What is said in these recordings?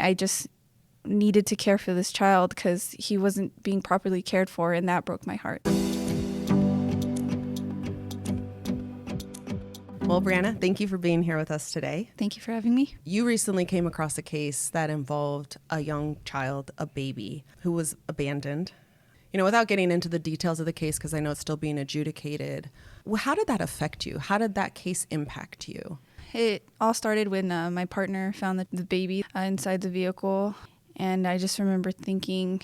I just needed to care for this child because he wasn't being properly cared for, and that broke my heart. Well, Briana, thank you for being here with us today. Thank you for having me. You recently came across a case that involved a young child, a baby, who was abandoned. Without getting into the details of the case, because I know it's still being adjudicated, how did that affect you? How did that case impact you? It all started when my partner found the baby inside the vehicle, and I just remember thinking,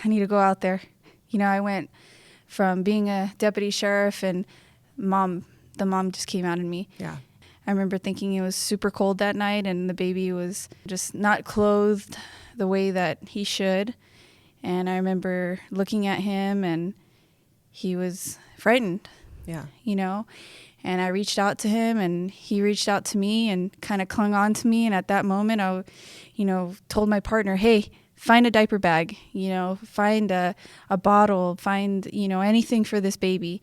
I need to go out there. I went from being a deputy sheriff, and the mom just came out in me. Yeah. I remember thinking it was super cold that night, and the baby was just not clothed the way that he should. And I remember looking at him, and he was frightened. Yeah. And I reached out to him, and he reached out to me and kind of clung on to me. And at that moment, I, told my partner, hey, find a diaper bag, find a bottle, find, anything for this baby.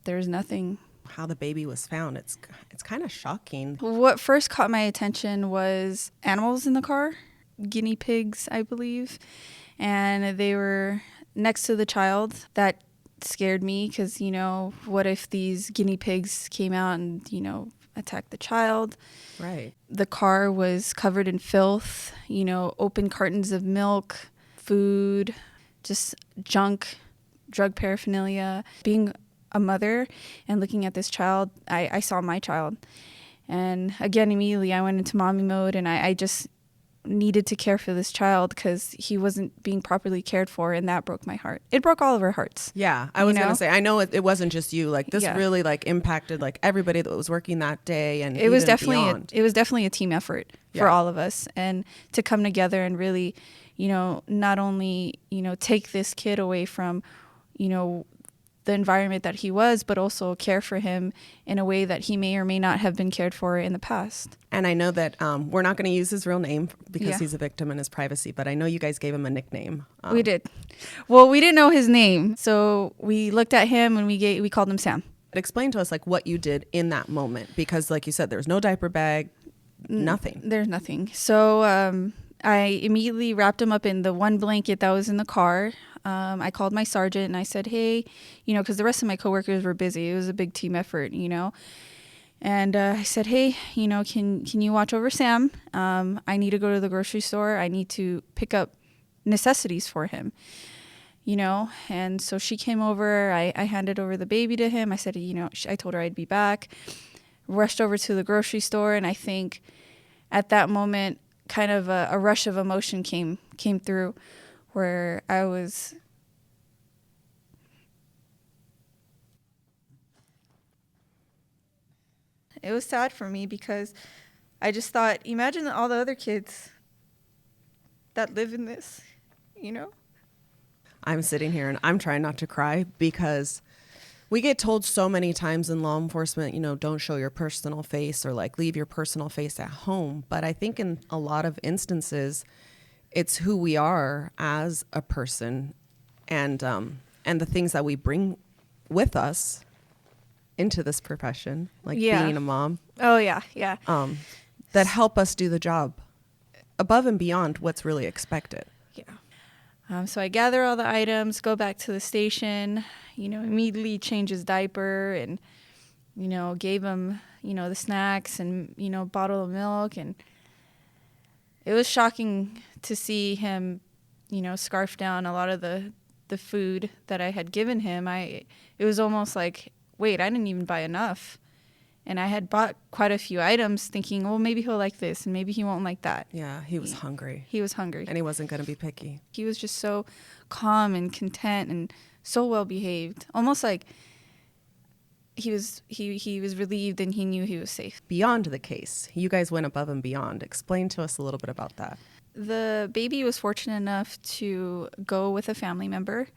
There's nothing. How the baby was found, it's kind of shocking. What first caught my attention was animals in the car, guinea pigs, I believe. And they were next to the child. That scared me because, what if these guinea pigs came out and, attacked the child? Right. The car was covered in filth, open cartons of milk, food, just junk, drug paraphernalia. Being a mother and looking at this child, I saw my child. And again, immediately I went into mommy mode, and I just needed to care for this child because he wasn't being properly cared for, and that broke my heart. It broke all of our hearts. Yeah, I was going to say, I know it wasn't just you. Like, this really impacted everybody that was working that day, and it was definitely a team effort for all of us, and to come together and really, not only take this kid away from, the environment that he was, but also care for him in a way that he may or may not have been cared for in the past. And I know that we're not going to use his real name because he's a victim in his privacy, but I know you guys gave him a nickname. We did. Well, we didn't know his name, so we looked at him and we called him Sam. Explain to us what you did in that moment, because like you said, there's no diaper bag, nothing. There's nothing. So I immediately wrapped him up in the one blanket that was in the car. I called my sergeant and I said, hey, because the rest of my coworkers were busy. It was a big team effort, And I said, hey, can you watch over Sam? I need to go to the grocery store. I need to pick up necessities for him, And so she came over. I handed over the baby to him. I said, I told her I'd be back. Rushed over to the grocery store. And I think at that moment, kind of a rush of emotion came through, where I was it was sad for me because I just thought, imagine all the other kids that live in this, I'm sitting here and I'm trying not to cry because we get told so many times in law enforcement, don't show your personal face or leave your personal face at home. But I think in a lot of instances, it's who we are as a person and the things that we bring with us into this profession, being a mom. Oh, yeah, yeah. That help us do the job above and beyond what's really expected. Yeah. So I gather all the items, go back to the station, immediately change his diaper and, gave him, the snacks and, bottle of milk. And it was shocking to see him, scarf down a lot of the food that I had given him. It was almost like, wait, I didn't even buy enough. And I had bought quite a few items thinking, well, maybe he'll like this and maybe he won't like that. Yeah, he was hungry. He was hungry. And he wasn't going to be picky. He was just so calm and content and so well behaved. Almost like he was relieved and he knew he was safe. Beyond the case, you guys went above and beyond. Explain to us a little bit about that. The baby was fortunate enough to go with a family member,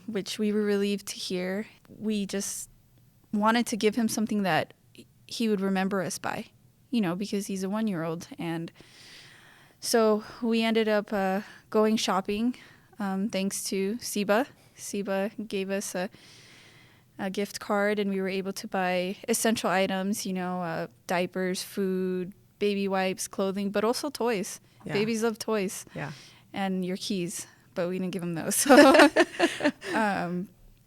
which we were relieved to hear. We just wanted to give him something that he would remember us by, because he's a 1-year-old. And so we ended up going shopping thanks to SEBA. SEBA gave us a gift card, and we were able to buy essential items, diapers, food, baby wipes, clothing, but also toys. Yeah. Babies love toys. Yeah. And your keys, but we didn't give them those. So,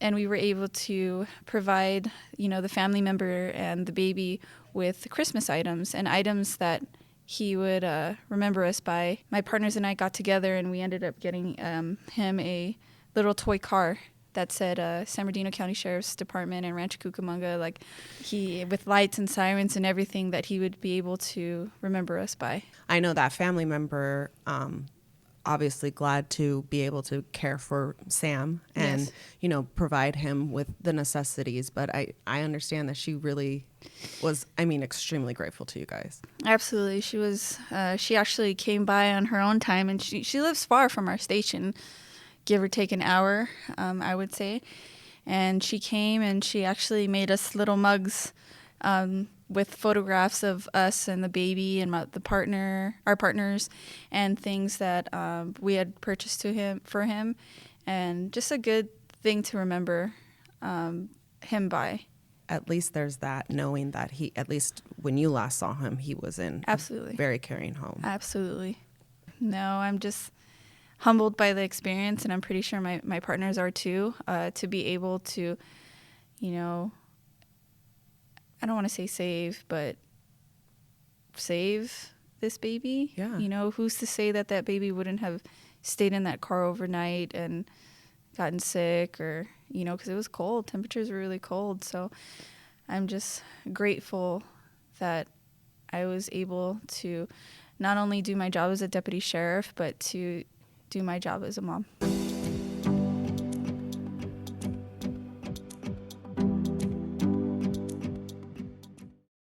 and we were able to provide, the family member and the baby with Christmas items and items that he would remember us by. My partners and I got together and we ended up getting him a little toy car that said San Bernardino County Sheriff's Department and Rancho Cucamonga, like with lights and sirens and everything that he would be able to remember us by. I know that family member, obviously glad to be able to care for Sam and, Yes. Provide him with the necessities. But I understand that she really was, extremely grateful to you guys. Absolutely. She was, she actually came by on her own time, and she lives far from our station, give or take an hour, I would say. And she came and she actually made us little mugs, with photographs of us and the baby and our partners, and things that we had purchased for him, and just a good thing to remember him by. At least there's that, knowing that he, at least when you last saw him, he was in Absolutely. a very caring home. Absolutely. No, I'm just humbled by the experience, and I'm pretty sure my partners are too, to be able to, I don't want to say save, but save this baby. Yeah. Who's to say that baby wouldn't have stayed in that car overnight and gotten sick, or, because it was cold. Temperatures were really cold. So I'm just grateful that I was able to not only do my job as a deputy sheriff, but to do my job as a mom.